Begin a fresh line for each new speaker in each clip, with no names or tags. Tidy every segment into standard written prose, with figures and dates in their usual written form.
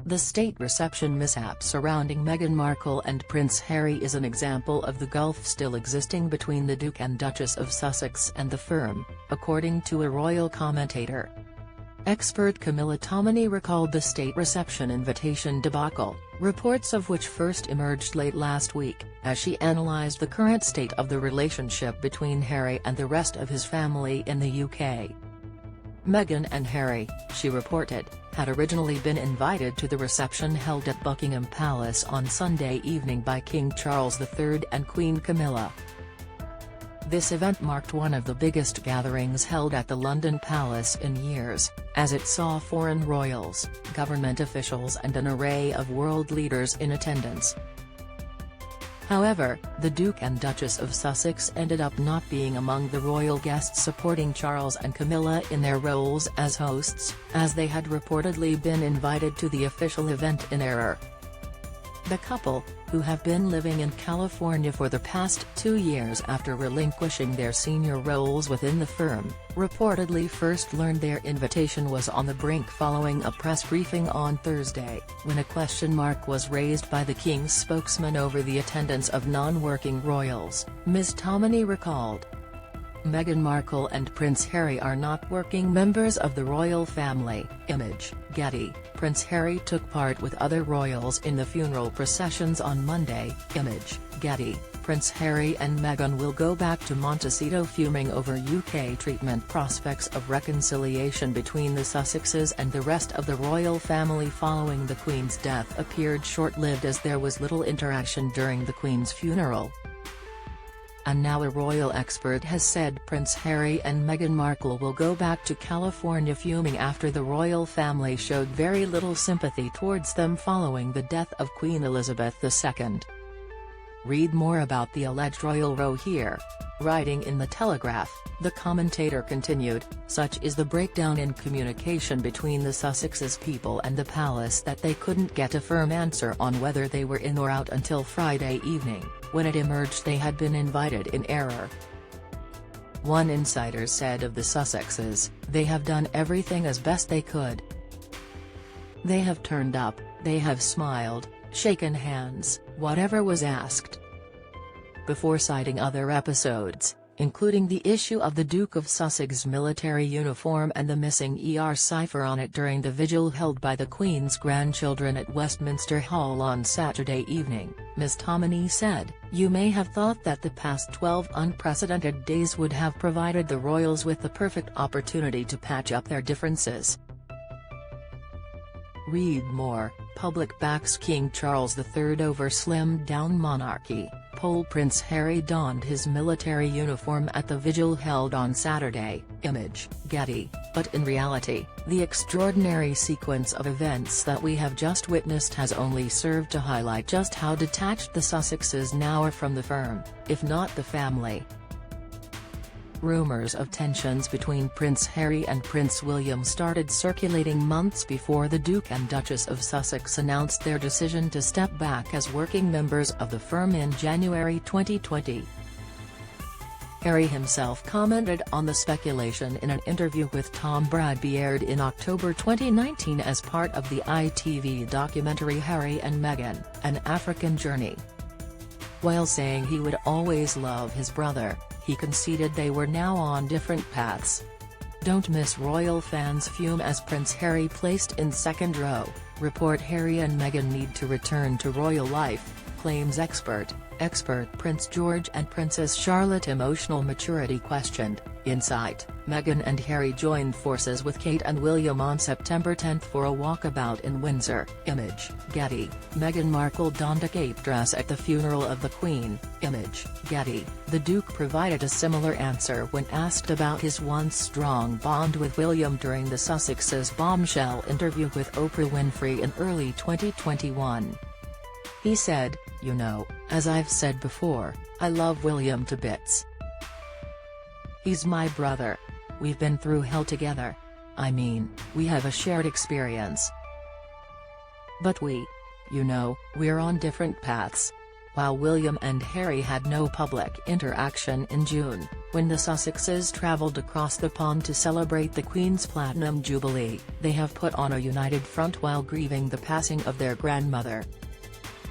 The state reception mishap surrounding Meghan Markle and Prince Harry is an example of the gulf still existing between the Duke and Duchess of Sussex and the firm, according to a royal commentator. Expert Camilla Tominey recalled the state reception invitation debacle, reports of which first emerged late last week, as she analysed the current state of the relationship between Harry and the rest of his family in the UK. Meghan and Harry, she reported, had originally been invited to the reception held at Buckingham Palace on Sunday evening by King Charles III and Queen Camilla. This event marked one of the biggest gatherings held at the London Palace in years, as it saw foreign royals, government officials and an array of world leaders in attendance. However, the Duke and Duchess of Sussex ended up not being among the royal guests supporting Charles and Camilla in their roles as hosts, as they had reportedly been invited to the official event in error. The couple, who have been living in California for the past 2 years after relinquishing their senior roles within the firm, reportedly first learned their invitation was on the brink following a press briefing on Thursday, when a question mark was raised by the King's spokesman over the attendance of non-working royals, Ms. Tominey recalled. Meghan Markle and Prince Harry are not working members of the royal family. Image, Getty. Prince Harry took part with other royals in the funeral processions on Monday. Image, Getty. Prince Harry and Meghan will go back to Montecito fuming over UK treatment. Prospects of reconciliation between the Sussexes and the rest of the royal family following the Queen's death appeared short-lived, as there was little interaction during the Queen's funeral. And now a royal expert has said Prince Harry and Meghan Markle will go back to California fuming after the royal family showed very little sympathy towards them following the death of Queen Elizabeth II. Read more about the alleged royal row here. Writing in The Telegraph, the commentator continued, "Such is the breakdown in communication between the Sussexes people and the palace that they couldn't get a firm answer on whether they were in or out until Friday evening, when it emerged they had been invited in error." One insider said of the Sussexes, "They have done everything as best they could. They have turned up, they have smiled, shaken hands, whatever was asked." Before citing other episodes, including the issue of the Duke of Sussex's military uniform and the missing cipher on it during the vigil held by the Queen's grandchildren at Westminster Hall on Saturday evening, Ms. Tominey said, "You may have thought that the past 12 unprecedented days would have provided the royals with the perfect opportunity to patch up their differences." Read more. Public backs King Charles III over slimmed-down monarchy. Poll Prince Harry donned his military uniform at the vigil held on Saturday. Image, Getty. But in reality, the extraordinary sequence of events that we have just witnessed has only served to highlight just how detached the Sussexes now are from the firm, if not the family. Rumours of tensions between Prince Harry and Prince William started circulating months before the Duke and Duchess of Sussex announced their decision to step back as working members of the firm in January 2020. Harry himself commented on the speculation in an interview with Tom Bradby aired in October 2019 as part of the ITV documentary Harry and Meghan, An African Journey. While saying he would always love his brother, he conceded they were now on different paths. Don't miss royal fans fume as Prince Harry placed in second row. Report Harry and Meghan need to return to royal life, claims expert. Prince George and Princess Charlotte emotional maturity questioned. Insight, Meghan and Harry joined forces with Kate and William on September 10 for a walkabout in Windsor. Image, Getty. Meghan Markle donned a cape dress at the funeral of the Queen. Image, Getty. The Duke provided a similar answer when asked about his once-strong bond with William during the Sussexes' bombshell interview with Oprah Winfrey in early 2021. He said, "You know, as I've said before, I love William to bits. He's my brother. We've been through hell together. I mean, we have a shared experience. But we're on different paths." While William and Harry had no public interaction in June, When the Sussexes travelled across the pond to celebrate the Queen's Platinum Jubilee, they have put on a united front while grieving the passing of their grandmother.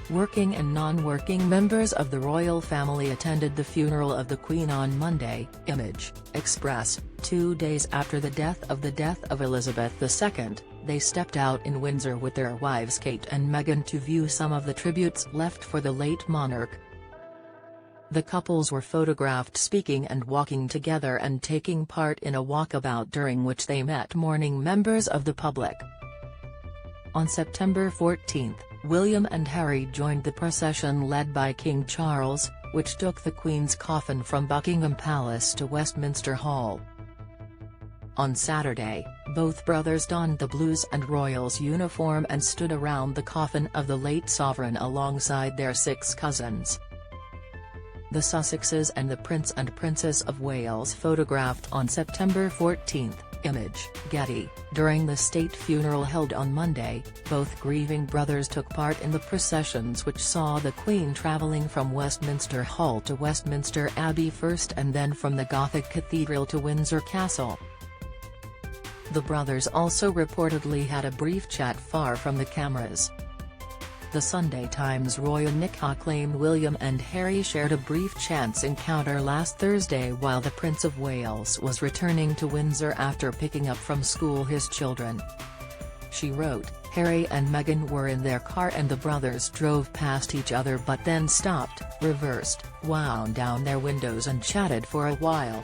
Working and non-working members of the royal family attended the funeral of the Queen on Monday. Image, Express. 2 days after the death of Elizabeth II, they stepped out in Windsor with their wives Kate and Meghan to view some of the tributes left for the late monarch. The couples were photographed speaking and walking together and taking part in a walkabout during which they met mourning members of the public. On September 14, William and Harry joined the procession led by King Charles, which took the Queen's coffin from Buckingham Palace to Westminster Hall. On Saturday, both brothers donned the Blues and Royals uniform and stood around the coffin of the late sovereign alongside their 6 cousins. The Sussexes and the Prince and Princess of Wales photographed on September 14. Image, Getty. During the state funeral held on Monday, both grieving brothers took part in the processions which saw the Queen travelling from Westminster Hall to Westminster Abbey first and then from the Gothic Cathedral to Windsor Castle. The brothers also reportedly had a brief chat far from the cameras. The Sunday Times Royal Nick claimed William and Harry shared a brief chance encounter last Thursday while the Prince of Wales was returning to Windsor after picking up from school his children. She wrote, Harry and Meghan were in their car and the brothers drove past each other but then stopped, reversed, wound down their windows and chatted for a while.